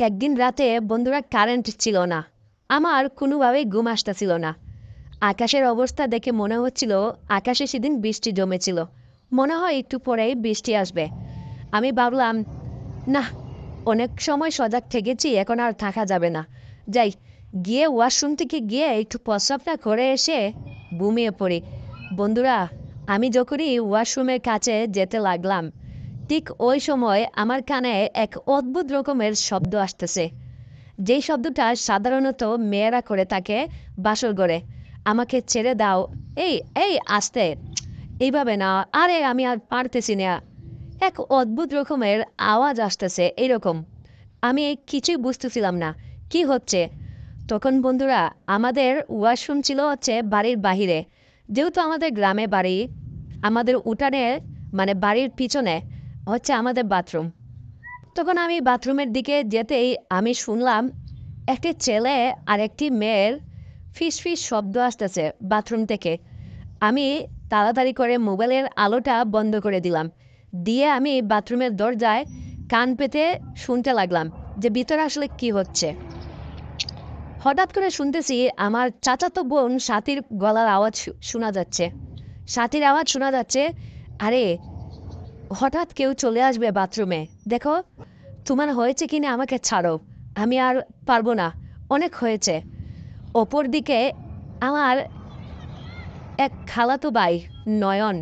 একদিন রাতে বন্ধুরা কারেন্ট ছিল না। আমার কোনোভাবেই ঘুম আসতেছিল না। আকাশের অবস্থা দেখে মনে হচ্ছিল আকাশে সেদিন বৃষ্টি জমেছিল। মনে হয় একটু পরেই বৃষ্টি আসবে। আমি ভাবলাম, না, অনেক সময় সজাগ থেকেছি, এখন আর থাকা যাবে না। যাই, গিয়ে ওয়াশরুম থেকে গিয়ে একটু প্রস্রাবটা করে এসে ঘুমিয়ে পড়ি। বন্ধুরা, আমি যখনই ওয়াশরুমের কাছে যেতে লাগলাম, ঠিক ওই সময় আমার কানে এক অদ্ভুত রকমের শব্দ আসতেছে। যেই শব্দটা সাধারণত মেয়েরা করে থাকে বাসর ঘরে। আমাকে ছেড়ে দাও, এই এই আস্তে, এইভাবে না, আরে আমি আর পারতেছি না। এক অদ্ভুত রকমের আওয়াজ আসতেছে এরকম। আমি কিছুই বুঝতেছিলাম না কি হচ্ছে। তখন বন্ধুরা, আমাদের ওয়াশরুম ছিল হচ্ছে বাড়ির বাহিরে। যেহেতু আমাদের গ্রামে বাড়ি, আমাদের উঠানে মানে বাড়ির পিছনে হচ্ছে আমাদের বাথরুম। তখন আমি বাথরুমের দিকে যেতেই আমি শুনলাম একটি ছেলে আর একটি মেয়ের ফিস ফিস শব্দ আসতেছে বাথরুম থেকে। আমি তাড়াতাড়ি করে মোবাইলের আলোটা বন্ধ করে দিলাম। দিয়ে আমি বাথরুমের দরজায় কান পেতে শুনতে লাগলাম যে ভিতরে আসলে কি হচ্ছে। হঠাৎ করে শুনতেছি আমার চাচাতো বোন সাথীর গলার আওয়াজ শোনা যাচ্ছে। সাথীর আওয়াজ শোনা যাচ্ছে, আরে হঠাৎ কেউ চলে আসবে বাথরুমে, দেখো, তোমার হয়েছে কিনা আমাকে ছাড়ো, আমি আর পারবো না, অনেক হয়েছে। অপর দিকে আমার এক খালাতো ভাই নয়ন,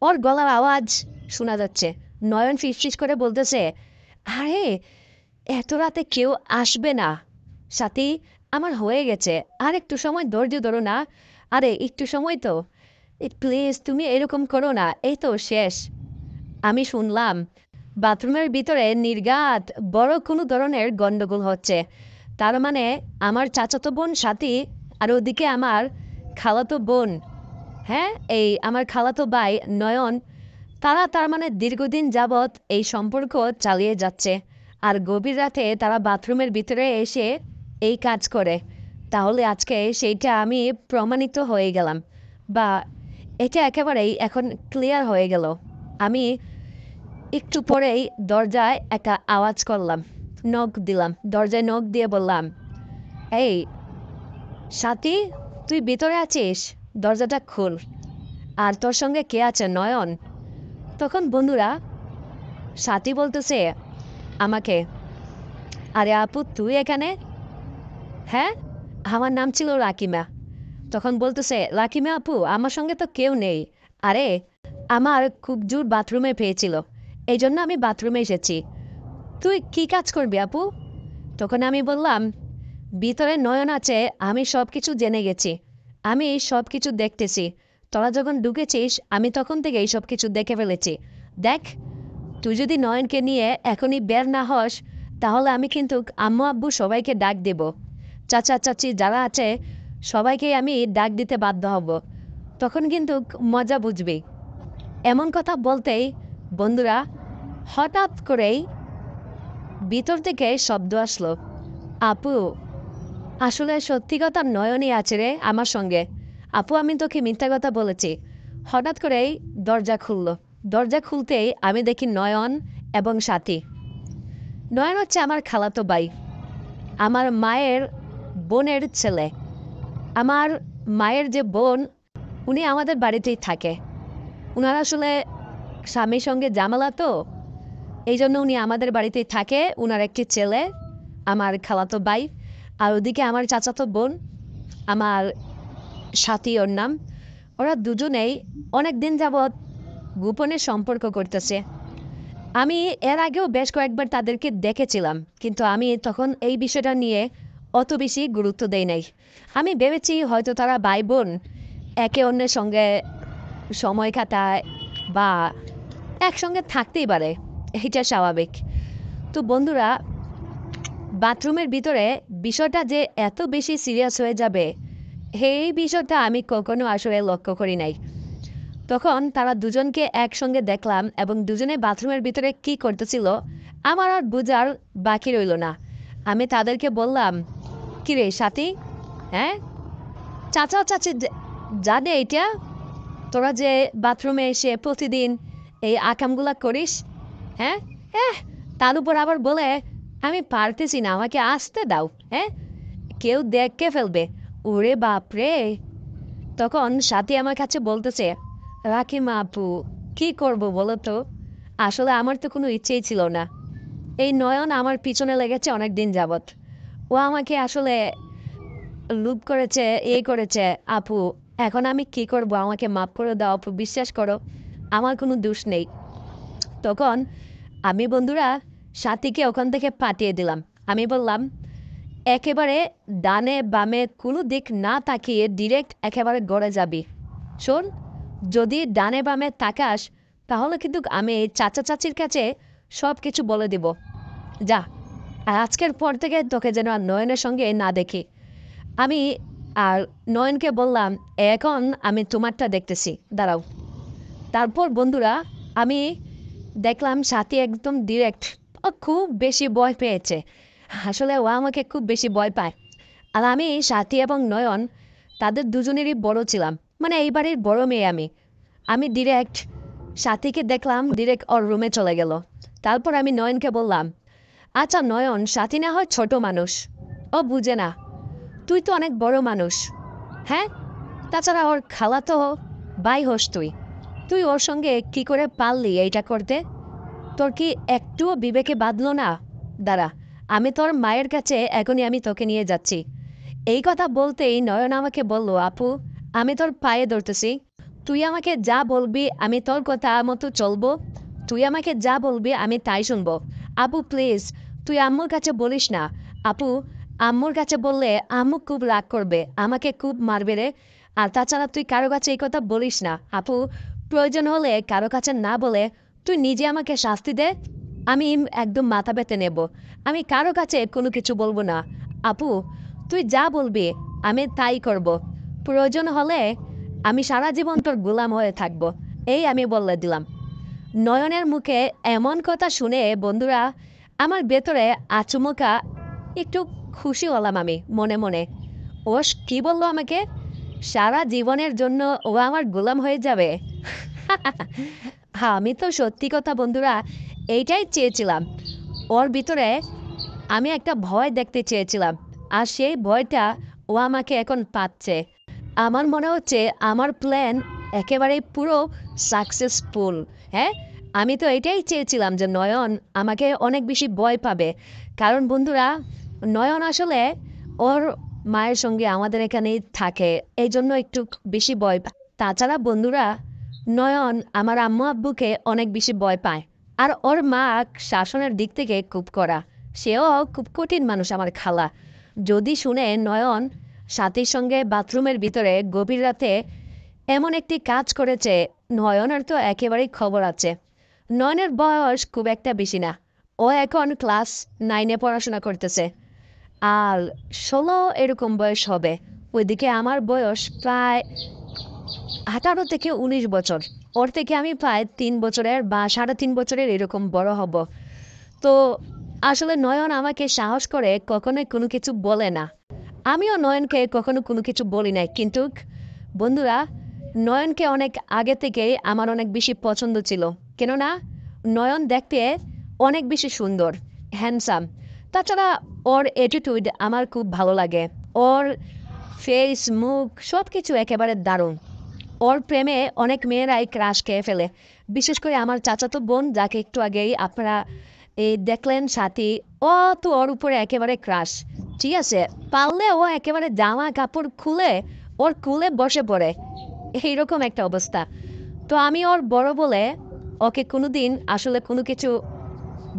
ওর গলার আওয়াজ শোনা যাচ্ছে। নয়ন ফিসফিস করে বলতেছে, আরে এত রাতে কেউ আসবে না সাথী, আমার হয়ে গেছে, আর একটু সময় ধৈর্য ধরো না। আরে একটু সময় তো, প্লিজ তুমি এরকম করো না, এই তো শেষ। আমি শুনলাম বাথরুমের ভিতরে নির্ঘাত বড় কোনো ধরনের গন্ডগোল হচ্ছে। তার মানে আমার চাচাতো বোন সাথী আর ওদিকে আমার খালাতো বোন, হ্যাঁ, এই আমার খালাতো ভাই নয়ন, তারা তার মানে দীর্ঘদিন যাবৎ এই সম্পর্ক চালিয়ে যাচ্ছে। আর গভীর রাতে তারা বাথরুমের ভিতরে এসে এই কাজ করে। তাহলে আজকে সেইটা আমি প্রমাণিত হয়ে গেলাম, বা এটা একেবারেই এখন ক্লিয়ার হয়ে গেল। আমি একটু পরেই দরজায় একটা আওয়াজ করলাম, নক দিলাম, দরজায় নক দিয়ে বললাম, এই সাথী, তুই ভিতরে আছিস, দরজাটা খুল। আর তোর সঙ্গে কে আছে নয়ন? তখন বন্ধুরা, সাথী বলতেছে আমাকে, আরে আপু তুই এখানে? হ্যাঁ, আমার নাম ছিল রাকিমা। তখন বলতেছে, রাকিমা আপু, আমার সঙ্গে তো কেউ নেই। আরে আমার খুব জোর বাথরুমে পেয়েছিল, এই জন্য আমি বাথরুমে এসেছি। তুই কি কাজ করবি আপু? তখন আমি বললাম, ভিতরে নয়ন আছে, আমি সব কিছু জেনে গেছি, আমি সব কিছু দেখতেছি। তোরা যখন ঢুকেছিস আমি তখন থেকে এই সব কিছু দেখে ফেলেছি। দেখ, তুই যদি নয়নকে নিয়ে এখনই বের না হস, তাহলে আমি কিন্তু আম্মু আব্বু সবাইকে ডাক দেব, চাচা চাচি যারা আছে সবাইকে আমি ডাক দিতে বাধ্য হব। তখন কিন্তু মজা বুঝবি। এমন কথা বলতেই বন্ধুরা, হঠাৎ করেই ভিতর থেকে শব্দ আসলো, আপু, আসলে সত্যি কথা নয়নই আছে রে আমার সঙ্গে। আপু, আমি তোকে মিথ্যা কথা বলেছি। হঠাৎ করেই দরজা খুলল। দরজা খুলতেই আমি দেখি নয়ন এবং সাথী। নয়ন হচ্ছে আমার খালাতো ভাই, আমার মায়ের বোনের ছেলে। আমার মায়ের যে বোন, উনি আমাদের বাড়িতেই থাকে। উনার আসলে স্বামীর সঙ্গে ঝামেলা তো, এই জন্য উনি আমাদের বাড়িতেই থাকে। উনার একটি ছেলে, আমার খালাতো ভাই, আর ওদিকে আমার চাচাতো বোন, আমার সাথী ওর নাম। ওরা দুজনেই অনেক দিন যাবৎ গোপনে সম্পর্ক করতেছে। আমি এর আগেও বেশ কয়েকবার তাদেরকে দেখেছিলাম, কিন্তু আমি তখন এই বিষয়টা নিয়ে অত বেশি গুরুত্ব দেই নাই। আমি ভেবেছি হয়তো তারা ভাই বোন একে অন্যের সঙ্গে সময় কাটায় বা একসঙ্গে থাকতেই পারে, এটা স্বাভাবিক। তো বন্ধুরা, বাথরুমের ভিতরে বিষয়টা যে এত বেশি সিরিয়াস হয়ে যাবে, এই বিষয়টা আমি কখনো আসলে লক্ষ্য করি নাই। তখন তারা দুজনকে একসঙ্গে দেখলাম এবং দুজনে বাথরুমের ভিতরে কি করতেছিল আমার আর বোঝার বাকি রইল না। আমি তাদেরকে বললাম, কিরে সাথী, হ্যাঁ, চাচা চাচি জানে এটা, তোরা যে বাথরুমে এসে প্রতিদিন এই আকামগুলা করিস? হ্যাঁ, হ্যাঁ, তার উপর আবার বলে আমি পারতেছি না, আমাকে আসতে দাও। হ্যাঁ, কেউ দেখে ফেলবে। ওরে বাপরে! তখন সাথী আমার কাছে বলতেছে, রাকিমা আপু, কি করব বলো তো? আসলে আমার তো কোনো ইচ্ছেই ছিল না। এই নয়ন আমার পিছনে লেগেছে অনেক দিন যাবত। ও আমাকে আসলে লুপ করেছে, করেছে। আপু, এখন আমি কি করব? আমাকে মাফ করে দাও আপু, বিশ্বাস করো আমার কোনো দোষ নেই। তখন আমি বন্ধুরা সাথীকে ওখান থেকে পাঠিয়ে দিলাম। আমি বললাম, একেবারে ডানে বামে কোনো দিক না তাকিয়ে ডিরেক্ট একেবারে গড়ে যাবি। শোন, যদি ডানে বামে তাকাস তাহলে কিন্তু আমি চাচা চাচির কাছে সব কিছু বলে দিব। যা, আর আজকের পর থেকে তোকে যেন আর নয়নের সঙ্গে না দেখি। আমি আর নয়নকে বললাম, এখন আমি তোমারটা দেখতেছি, দাঁড়াও। তারপর বন্ধুরা আমি দেখলাম সাথী একদম ডিরেক্ট, ও খুব বেশি ভয় পেয়েছে। আসলে ও আমাকে খুব বেশি ভয় পায়। আর আমি সাথী এবং নয়ন তাদের দুজনেরই বড় ছিলাম, মানে এই বাড়ির বড় মেয়ে আমি। আমি ডিরেক্ট সাথীকে দেখলাম ডিরেক্ট ওর রুমে চলে গেল। তারপর আমি নয়নকে বললাম, আচ্ছা নয়ন, সাথী না হয় ছোট মানুষ, ও বুঝে না, তুই তো অনেক বড় মানুষ। হ্যাঁ, তাছাড়া ওর খালা তো ভাই হোস তুই। তুই ওর সঙ্গে কি করে পারলি এইটা করতে? তোর কি একটুও বিবেকে বাঁধলো না? দাঁড়া, আমি তোর মায়ের কাছে এখনই আমি তোকে নিয়ে যাচ্ছি। এই কথা বলতেই নয়ন আমাকে বলল, আপু, আমি তোর পায়ে ধরতেছি। তুই আমাকে যা বলবি আমি তোর কথা মতো চলবো। তুই আমাকে যা বলবি আমি তাই শুনবো। আপু প্লিজ, তুই আম্মুর কাছে বলিস না। আপু, আম্মুর কাছে বললে আম্মু খুব রাগ করবে, আমাকে খুব মারবে রে। আর তাছাড়া তুই কারো কাছে এই কথা বলিস না। আপু, প্রয়োজন হলে কারো কাছে না বলে তুই নিজে আমাকে শাস্তি দে, আমি একদম মাথা পেতে নেব। আমি কারো কাছে কোনো কিছু বলবো না। আপু, তুই যা বলবি আমি তাই করব। প্রয়োজন হলে আমি সারা জীবন তোর গোলাম হয়ে থাকবো, এই আমি বলে দিলাম। নয়নের মুখে এমন কথা শুনে বন্ধুরা আমার ভেতরে আচমকা একটু খুশি হলাম আমি মনে মনে। ও কি বললো আমাকে? সারা জীবনের জন্য ও আমার গোলাম হয়ে যাবে? হ্যাঁ, আমি তো সত্যি কথা বন্ধুরা এইটাই চেয়েছিলাম। ওর ভিতরে আমি একটা ভয় দেখতে চেয়েছিলাম, আর সেই ভয়টা ও আমাকে এখন পাচ্ছে। আমার মনে হচ্ছে আমার প্ল্যান একেবারেই পুরো সাকসেসফুল। হ্যাঁ, আমি তো এটাই চেয়েছিলাম যে নয়ন আমাকে অনেক বেশি ভয় পাবে। কারণ বন্ধুরা, নয়ন আসলে ওর মায়ের সঙ্গে আমাদের এখানেই থাকে, এই জন্য একটু বেশি ভয় পায়। তাছাড়া বন্ধুরা, নয়ন আমার আম্মু আব্বুকে অনেক বেশি ভয় পায়। আর ওর মা শাসনের দিক থেকে খুব কড়া। সেও খুব কঠিন মানুষ আমার খালা। যদি শুনে নয়ন সাথীর সঙ্গে বাথরুমের ভিতরে গভীর রাতে এমন একটি কাজ করেছে, নয়নের তো একেবারেই খবর আছে। নয়নের বয়স খুব একটা বেশি না, ও এখন ক্লাস 9-এ পড়াশোনা করতেছে। আর 16 এরকম বয়স হবে। ওইদিকে আমার বয়স প্রায় 18 থেকে 19 বছর। ওর থেকে আমি প্রায় 3 বছরের বা 3.5 বছরের এরকম বড় হব। তো আসলে নয়ন আমাকে সাহস করে কখনোই কোনো কিছু বলে না। আমিও নয়নকে কখনো কোনো কিছু বলি নাই। কিন্তু বন্ধুরা, নয়নকে অনেক আগে থেকেই আমার অনেক বেশি পছন্দ ছিল। কেননা নয়ন দেখতে অনেক বেশি সুন্দর, হ্যান্ডসাম। তাছাড়া ওর অ্যাটিটিউড আমার খুব ভালো লাগে। ওর ফেস, মুখ সব কিছু একেবারে দারুণ। ওর প্রেমে অনেক মেয়েরাই ক্রাশ খেয়ে ফেলে। বিশেষ করে আমার চাচাতো বোন, যাকে একটু আগেই আপনারা দেখলেন সাথী, ও তো ওর উপরে একেবারে ক্রাশ। ঠিক আছে, পারলে ও একেবারে জামা কাপড় খুলে ওর কুলে বসে পড়ে, এইরকম একটা অবস্থা। তো আমি ওর বড় বলে ওকে কোনোদিন আসলে কোনো কিছু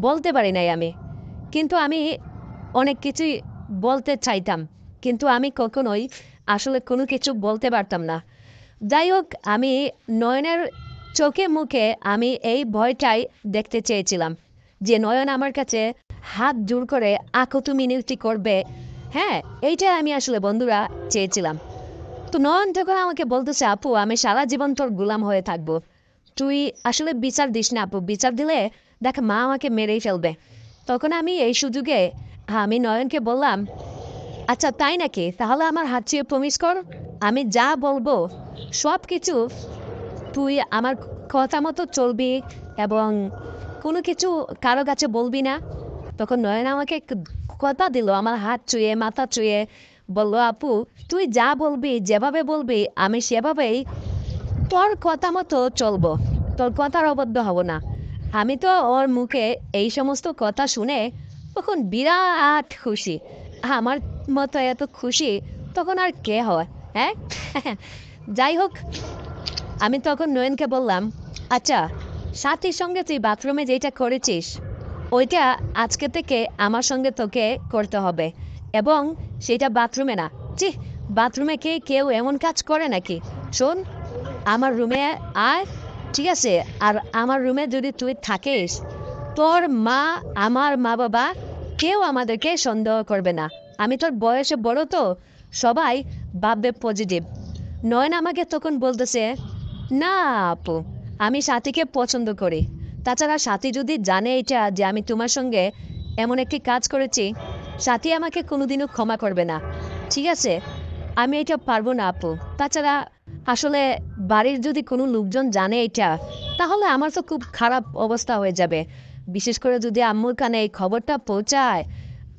বলতে পারি নাই আমি। কিন্তু আমি অনেক কিছুই বলতে চাইতাম, কিন্তু আমি কখনোই আসলে কোনো কিছু বলতে পারতাম না। যাই হোক, আমি নয়নের চোখে মুখে আমি এই ভয়টাই দেখতে চেয়েছিলাম, যে নয়ন আমার কাছে হাত জোর করে আকুতি মিনতি করবে। হ্যাঁ, এইটাই আমি আসলে বন্ধুরা চেয়েছিলাম। তো নয়ন যখন আমাকে বলতেছে, আপু আমি সারা জীবন তোর গোলাম হয়ে থাকবো, তুই আসলে বিচার দিস না আপু, বিচার দিলে দেখ মা আমাকে মেরেই ফেলবে। তখন আমি এই সুযোগে আমি নয়নকে বললাম, আচ্ছা তাই নাকি, তাহলে আমার হাত ছুঁয়ে প্রমিস কর, আমি যা বলবো সব কিছু তুই আমার কথা মতো চলবি এবং কোনো কিছু কারো কাছে বলবি না। তখন নয়ন আমাকে কথা দিল, আমার হাত ছুঁয়ে মাথা ছুঁয়ে বলল, আপু তুই যা বলবি যেভাবে বলবি আমি সেভাবেই তোর কথা মতো চলবো, তোর কথার অবদ্ধ হব না। আমি তো ওর মুখে এই সমস্ত কথা শুনে তখন বিরাট খুশি। আমার মতো এত খুশি তখন আর কে হয়, হ্যাঁ? যাই হোক, আমি তখন নয়নকে বললাম, আচ্ছা সাথীর সঙ্গে তুই বাথরুমে যেটা করেছিস ওইটা আজকে থেকে আমার সঙ্গে তোকে করতে হবে, এবং সেটা বাথরুমে না। জি, বাথরুমে কে কেউ এমন কাজ করে নাকি? শোন, আমার রুমে আয়, ঠিক আছে? আর আমার রুমে যদি তুই থাকিস, তোর মা, আমার মা বাবা কেউ আমাদেরকে সন্দেহ করবে না। আমি তোর বয়সে বড় তো, সবাই ভাববে পজিটিভ। নয়ন আমাকে তখন বলতেছে, না আপু, আমি সাথীকে পছন্দ করি। তাছাড়া সাথী যদি জানে এটা যে আমি তোমার সঙ্গে এমন একটি কাজ করেছি, সাথী আমাকে কোনোদিনও ক্ষমা করবে না, ঠিক আছে? আমি এটা পারবো না আপু। তাছাড়া আসলে বাড়ির যদি কোনো লোকজন জানে এটা, তাহলে আমার তো খুব খারাপ অবস্থা হয়ে যাবে। বিশেষ করে যদি আম্মুর কানে এই খবরটা পৌঁছায়,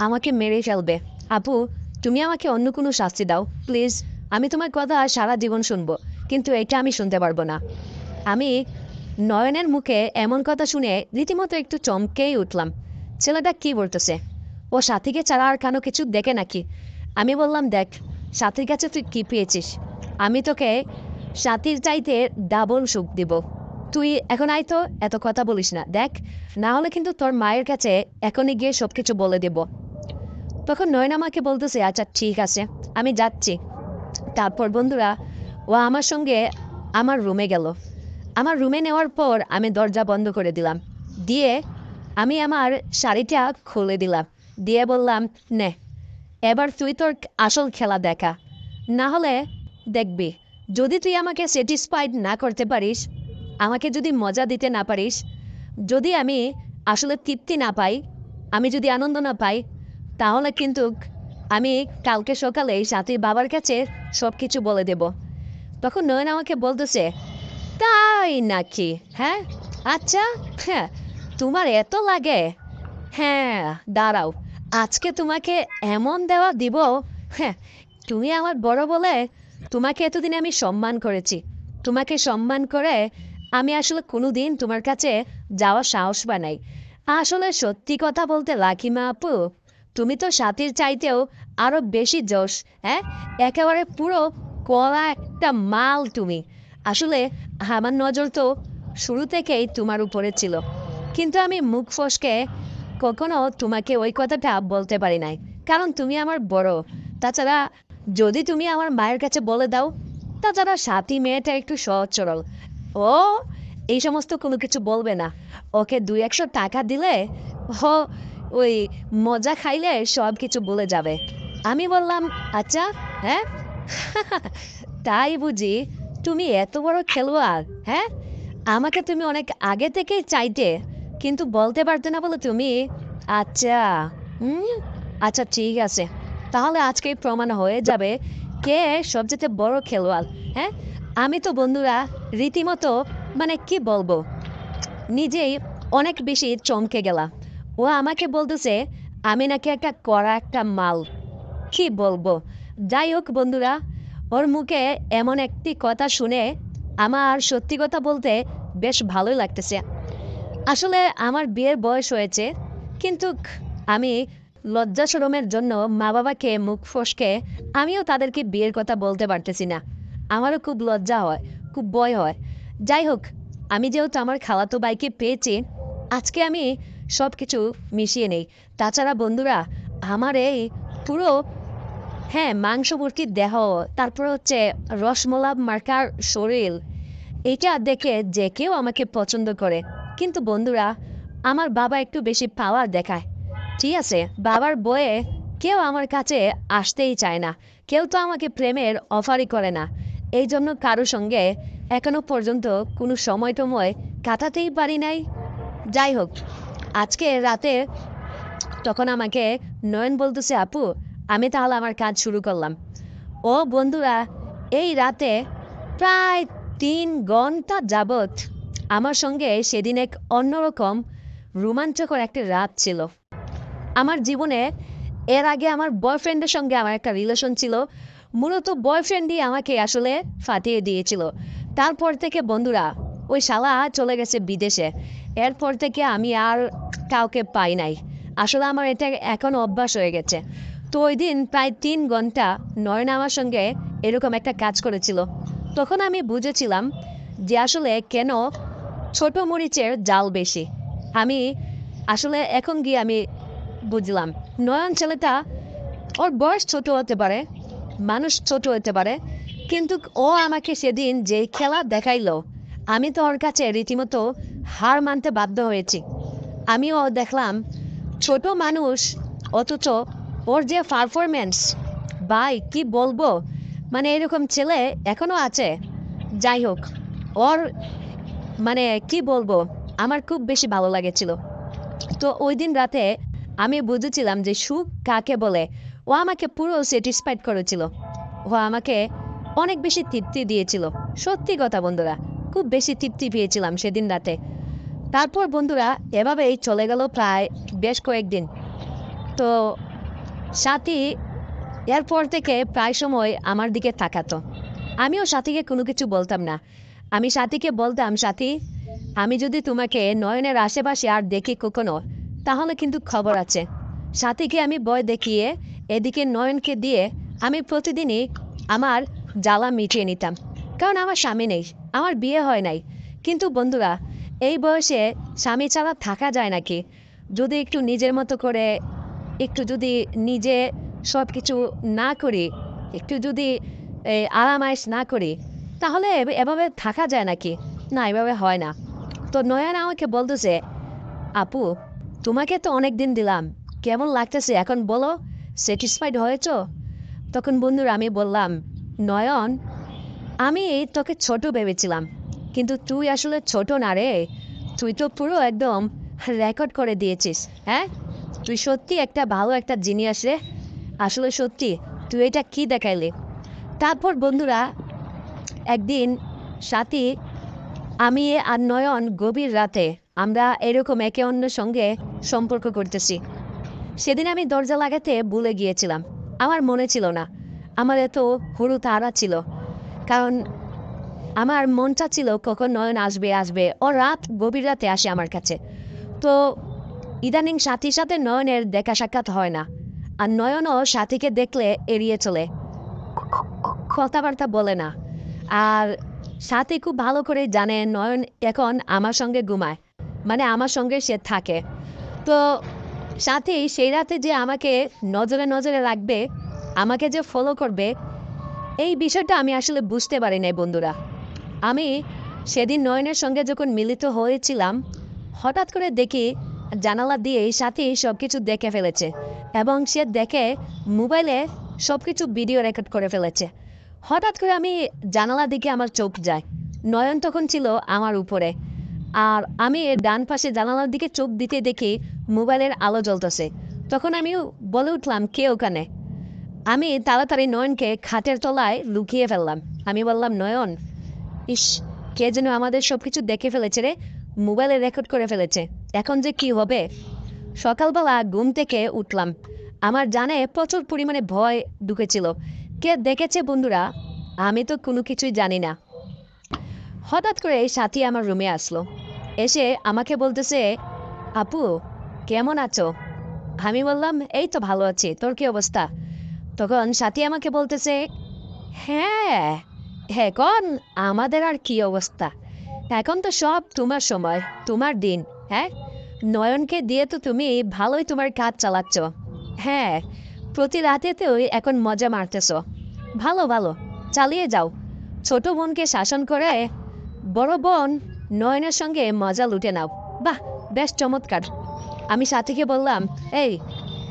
আমাকে মেরে ফেলবে। আপু, তুমি আমাকে অন্য কোনো শাস্তি দাও প্লিজ। আমি তোমার কথা সারা জীবন শুনবো, কিন্তু এটা আমি শুনতে পারবো না। আমি নয়নের মুখে এমন কথা শুনে রীতিমতো একটু চমকেই উঠলাম। ছেলেটা কি বলতেছে? ও সাথীকে ছাড়া আর কেন কিছু দেখে নাকি? আমি বললাম, দেখ, সাথীর কাছে তুই কি পেয়েছিস? আমি তোকে সাথীর চাইতে ডাবল সুখ দিব। তুই এখন আয় তো, এত কথা বলিস না, দেখ, না হলে কিন্তু তোর মায়ের কাছে এখনই গিয়ে সব কিছু বলে দেব। তখন নয়ন আমাকে বলতেছে, আচ্ছা ঠিক আছে, আমি যাচ্ছি। তারপর বন্ধুরা, ও আমার সঙ্গে আমার রুমে গেল। আমার রুমে নেওয়ার পর আমি দরজা বন্ধ করে দিলাম, দিয়ে আমি আমার শাড়িটা খুলে দিলাম, দিয়ে বললাম, নে, এবার তুই তোর আসল খেলা দেখা। না হলে দেখবি, যদি তুই আমাকে স্যাটিসফাইড না করতে পারিস, আমাকে যদি মজা দিতে না পারিস, যদি আমি আসলে তৃপ্তি না পাই, আমি যদি আনন্দ না পাই, তাহলে কিন্তু আমি কালকে সকালে সাথীর বাবার কাছে সব কিছু বলে দেব। তখন নয়ন আমাকে বলতেছে, তাই নাকি? হ্যাঁ, আচ্ছা, হ্যাঁ, তোমার এত লাগে? হ্যাঁ, দাঁড়াও, আজকে তোমাকে এমন দেওয়া দিব। হ্যাঁ, তুমি আমার বড় বলে তোমাকে এতদিন আমি সম্মান করেছি। তোমাকে সম্মান করে আমি আসলে কোনোদিন তোমার কাছে যাওয়ার সাহস বানাই। আসলে সত্যি কথা বলতে লাকিমা আপু, তুমি তো সাথীর চাইতেও আরো বেশি জোশ। হ্যাঁ, একেবারে পুরো কড়া একটা মাল তুমি। আসলে আমার নজর তো শুরু থেকেই তোমার উপরে ছিল, কিন্তু আমি মুখ ফসকে কখনো তোমাকে ওই কথাটা বলতে পারি নাই, কারণ তুমি আমার বড়। তাছাড়া যদি তুমি আমার মায়ের কাছে বলে দাও, তাছাড়া সাথী মেয়েটা একটু সহজ সরল, ও এই সমস্ত কোনো কিছু বলবে না। ওকে 200 টাকা দিলে ও ওই মজা খাইলে সব কিছু বলে যাবে। আমি বললাম, আচ্ছা, হ্যাঁ, তাই বুঝি? তুমি এত বড় খেলোয়াড়? হ্যাঁ, আমাকে তুমি অনেক আগে থেকেই চাইতে, কিন্তু বলতে পারতে না বলে তুমি? আচ্ছা, হুম, আচ্ছা ঠিক আছে, তাহলে আজকেই প্রমাণ হয়ে যাবে কে সবচেয়ে বড় খেলোয়াড়। হ্যাঁ, আমি তো বন্ধুরা রীতিমতো, মানে কি বলবো, নিজেই অনেক বেশি চমকে গেলাম। ও আমাকে বলতেছে আমি নাকি একটা কড়া একটা মাল। কি বলবো? যাই হোক বন্ধুরা, ওর মুখে এমন একটি কথা শুনে আমার সত্যি কথা বলতে বেশ ভালোই লাগতেছে। আসলে আমার বিয়ের বয়স হয়েছে, কিন্তু আমি লজ্জা শরমের জন্য মা বাবাকে মুখ ফসকে আমিও তাদেরকে বিয়ের কথা বলতে পারতেছি না। আমারও খুব লজ্জা হয়, খুব ভয় হয়। যাই হোক, আমি যেহেতু আমার খালাতো ভাইকে পেয়েছি, আজকে আমি সব কিছু মিশিয়ে নেই। তাছাড়া বন্ধুরা, আমার এই পুরো, হ্যাঁ, মাংসভর্তি দেহ, তারপর হচ্ছে রসমলাভ মার্কার শরীর, এটা দেখে যে কেউ আমাকে পছন্দ করে। কিন্তু বন্ধুরা, আমার বাবা একটু বেশি পাওয়ার দেখায়, ঠিক আছে? বাবার বয়ে কেউ আমার কাছে আসতেই চায় না, কেউ তো আমাকে প্রেমের অফারই করে না। এই জন্য কারোর সঙ্গে এখনো পর্যন্ত কোনো সময় টময় কাটাতেই পারি নাই। যাই হোক, আজকে রাতে তখন আমাকে নয়ন বলতেছে, আপু আমি তাহলে আমার কাজ শুরু করলাম। ও বন্ধুরা, এই রাতে প্রায় 3 ঘন্টা যাবৎ আমার সঙ্গে সেদিন এক অন্যরকম রোমাঞ্চকর একটা রাত ছিল। আমার জীবনে এর আগে আমার বয়ফ্রেন্ডের সঙ্গে আমার একটা রিলেশন ছিল। মূলত বয়ফ্রেন্ডই আমাকে আসলে ফাটিয়ে দিয়েছিল। তারপর থেকে বন্ধুরা ওই শালা চলে গেছে বিদেশে। এরপর থেকে আমি আর কাউকে পাই নাই। আসলে আমার এটা এখন অভ্যাস হয়ে গেছে। তো ওই দিন প্রায় 3 ঘন্টা নয়ন আমার সঙ্গে এরকম একটা কাজ করেছিল। তখন আমি বুঝেছিলাম যে আসলে কেন ছোট মরিচের জাল বেশি। আমি আসলে এখন গিয়ে আমি বুঝলাম নয়ন ছেলেটা, ওর বয়স ছোট হতে পারে, মানুষ ছোট হতে পারে, কিন্তু ও আমাকে সেদিন যে খেলা দেখাইলো, আমি তো ওর কাছে রীতিমতো হার মানতে বাধ্য হয়েছি। আমিও দেখলাম ছোট মানুষ, অথচ ওর যে পারফরমেন্স, ভাই কি বলবো, মানে এরকম ছেলে এখনো আছে। যাই হোক, ওর মানে কি বলবো, আমার খুব বেশি ভালো লাগেছিল। তো ওই দিন রাতে আমি বুঝেছিলাম যে সুখ কাকে বলে। ও আমাকে পুরো স্যাটিসফাইড করেছিল। ও আমাকে অনেক বেশি তৃপ্তি দিয়েছিল। সত্যি কথা বন্ধুরা, খুব বেশি তৃপ্তি পেয়েছিলাম সেদিন রাতে। তারপর বন্ধুরা এভাবেই চলে গেল প্রায় বেশ কয়েকদিন। তো সাথী এরপর থেকে প্রায় সময় আমার দিকে তাকাতো। আমিও সাথীকে কোনো কিছু বলতাম না। আমি সাথীকে বলতাম, সাথী আমি যদি তোমাকে নয়নের আশেপাশে আর দেখি কখনো, তাহলে কিন্তু খবর আছে। সাথীকে আমি ভয় দেখিয়ে এদিকে নয়নকে দিয়ে আমি প্রতিদিনই আমার জ্বালা মিটিয়ে নিতাম। কারণ আমার স্বামী নেই, আমার বিয়ে হয় নাই। কিন্তু বন্ধুরা, এই বয়সে স্বামী ছাড়া থাকা যায় নাকি? যদি একটু নিজের মতো করে, একটু যদি নিজে সব কিছু না করি, একটু যদি আরামাইশ না করি, তাহলে এভাবে থাকা যায় নাকি? না, এভাবে হয় না। তো নয়ন আমাকে বলতেছে, আপু তোমাকে তো অনেক দিন দিলাম, কেমন লাগতেছে এখন বলো, স্যাটিসফাইড হয়েছো? তখন বন্ধুরা আমি বললাম, নয়ন আমি তোকে ছোট ভেবেছিলাম, কিন্তু তুই আসলে ছোট না রে। তুই তো পুরো একদম রেকর্ড করে দিয়েছিস। হ্যাঁ, তুই সত্যি একটা ভালো একটা জিনিয়াস রে। আসলে সত্যি তুই এটা কি দেখাইলি? তারপর বন্ধুরা একদিন সাথী, আমি আর নয়ন গভীর রাতে আমরা এরকম একে অন্যের সঙ্গে সম্পর্ক করতেছি। সেদিন আমি দরজা লাগাতে ভুলে গিয়েছিলাম। আমার মনে ছিল না। আমার এত হুড়ু তাড়া ছিল, কারণ আমার মনটা ছিল কখন নয়ন আসবে আসবে। ও রাত গভীর রাতে আসে আমার কাছে। তো ইদানিং সাথীর সাথে নয়নের দেখা সাক্ষাৎ হয় না। আর নয়নও সাথীকে দেখলে এড়িয়ে চলে, কথাবার্তা বলে না। আর সাথী খুব ভালো করে জানে নয়ন এখন আমার সঙ্গে ঘুমায়, মানে আমার সঙ্গে সে থাকে। তো সাথী সেই রাতে যে আমাকে নজরে নজরে রাখবে, আমাকে যে ফলো করবে, এই বিষয়টা আমি আসলে বুঝতে পারি নাই বন্ধুরা। আমি সেদিন নয়নের সঙ্গে যখন মিলিত হয়েছিলাম, হঠাৎ করে দেখি জানালা দিয়ে সাথী সব কিছু দেখে ফেলেছে, এবং সে দেখে মোবাইলে সব কিছু ভিডিও রেকর্ড করে ফেলেছে। হঠাৎ করে আমি জানালা দিকে আমার চোখ যায়। নয়ন তখন ছিল আমার উপরে, আর আমি এর ডান পাশে জানালার দিকে চোখ দিতে দেখি মোবাইলের আলো জ্বলতেছে। তখন আমি বলে উঠলাম, কে ওখানে? আমি তাড়াতাড়ি নয়নকে খাটের তলায় লুকিয়ে ফেললাম। আমি বললাম, নয়ন, ইস, কে যেন আমাদের সবকিছু দেখে ফেলেছে রে, মোবাইলে রেকর্ড করে ফেলেছে। এখন যে কি হবে? সকালবেলা ঘুম থেকে উঠলাম, আমার জানে প্রচুর পরিমাণে ভয় ঢুকেছিল। কে দেখেছে বন্ধুরা, আমি তো কোনো কিছুই জানি না। হঠাৎ করে সাথী আমার রুমে আসলো, এসে আমাকে বলতেছে, আপু কেমন আছো? আমি বললাম, এই তো ভালো আছি, তোর কি অবস্থা? তখন সাথী আমাকে বলতেছে, হ্যাঁ, এখন আমাদের আর কি অবস্থা, এখন তো সব তোমার সময়, তোমার দিন। হ্যাঁ, নয়নকে দিয়ে তো তুমি ভালোই তোমার কাজ চালাচ্ছ। হ্যাঁ, প্রতি রাতেতেও এখন মজা মারতেছ। ভালো ভালো, চালিয়ে যাও। ছোট বোনকে শাসন করে বড় বোন নয়নের সঙ্গে মজা লুটে নাও। বাহ, বেশ চমৎকার। আমি সাথীকে বললাম, এই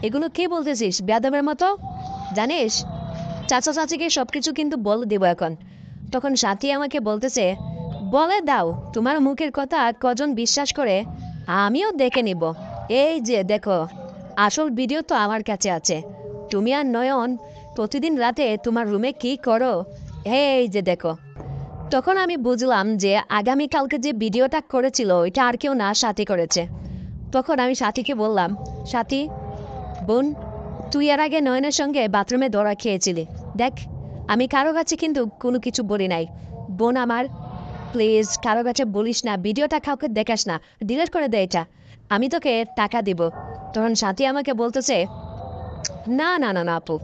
এগুলো কি বলতেছিস বেয়াদবের মতো? জানিস চাচা চাচিকে সবকিছু কিন্তু বলে দেবো এখন। তখন সাথী আমাকে বলতেছে, বলে দাও, তোমার মুখের কথা কজন বিশ্বাস করে আমিও দেখে নিব। এই যে দেখো, আসল ভিডিও তো আমার কাছে আছে। তুমি আর নয়ন প্রতিদিন রাতে তোমার রুমে কি করো, এই যে দেখো। তখন আমি বুঝলাম যে আগামীকালকে যে ভিডিওটা করেছিল ওইটা আর কেউ না, সাথী করেছে। তখন আমি সাথীকে বললাম, সাথী বোন, তুই এর আগে নয়নের সঙ্গে বাথরুমে ধরা খেয়েছিলি। দেখ, আমি কারো কাছে কিন্তু কোনো কিছু বলি নাই। বোন আমার, প্লিজ কারো কাছে বলিস না, ভিডিওটা কাউকে দেখাস না, ডিলিট করে দে এটা। আমি তোকে টাকা দিব। তখন সাথী আমাকে বলতেছে, না না না না আপু,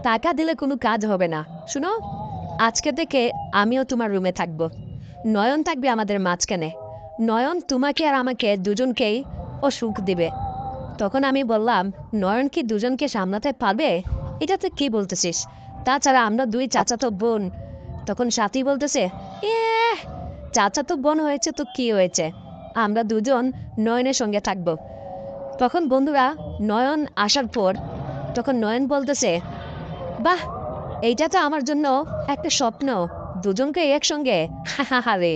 টাকা দিলে কোনো কাজ হবে না। শুনো, আজকে থেকে আমিও তোমার রুমে থাকবো, নয়ন থাকবে আমাদের মাঝখানে। নয়ন তোমাকে আর আমাকে দুজনকেই ও সুখ দিবে। তখন আমি বললাম, নয়ন কি দুজনকে সামলাতে পারবে? এটা তুই কি বলতেছিস? তাছাড়া আমরা দুই চাচাতো বোন। তখন সাথী বলতেছে, এ চাচাতো বোন হয়েছে তো কি হয়েছে, আমরা দুজন নয়নের সঙ্গে থাকবো। তখন বন্ধুরা, নয়ন আসার পর তখন নয়ন বলতেছে, বাহ, এইটা তো আমার জন্য একটা স্বপ্ন, দুজনকে একসঙ্গে। রে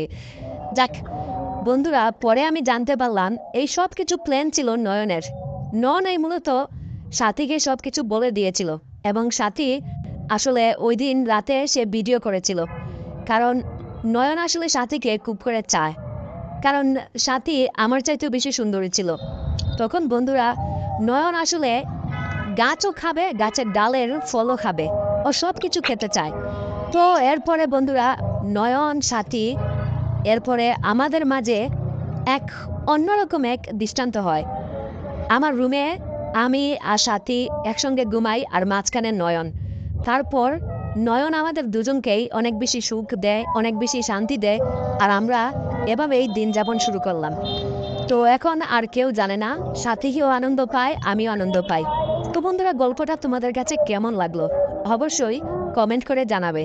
যাক বন্ধুরা, পরে আমি জানতে পারলাম এই সব কিছু প্ল্যান ছিল নয়নের। নয়ন এই মূলত সাথীকে সব কিছু বলে দিয়েছিল, এবং সাথী আসলে ওই দিন রাতে সে ভিডিও করেছিল। কারণ নয়ন আসলে সাথীকে খুব করে চায়, কারণ সাথী আমার চাইতেও বেশি সুন্দরী ছিল। তখন বন্ধুরা, নয়ন আসলে গাছও খাবে, গাছের ডালের ফলও খাবে, ও সব কিছু খেতে চায়। তো এরপরে বন্ধুরা, নয়ন সাথী এরপরে আমাদের মাঝে এক অন্যরকম এক দৃষ্টান্ত হয়। আমার রুমে আমি আর সাথী একসঙ্গে ঘুমাই, আর মাঝখানে নয়ন। তারপর নয়ন আমাদের দুজনকেই অনেক বেশি সুখ দেয়, অনেক বেশি শান্তি দেয়, আর আমরা এভাবেই দিন যাপন শুরু করলাম। তো এখন আর কেউ জানে না, সাথীও আনন্দ পায়, আমিও আনন্দ পাই। তো বন্ধুরা, গল্পটা তোমাদের কাছে কেমন লাগলো অবশ্যই কমেন্ট করে জানাবে।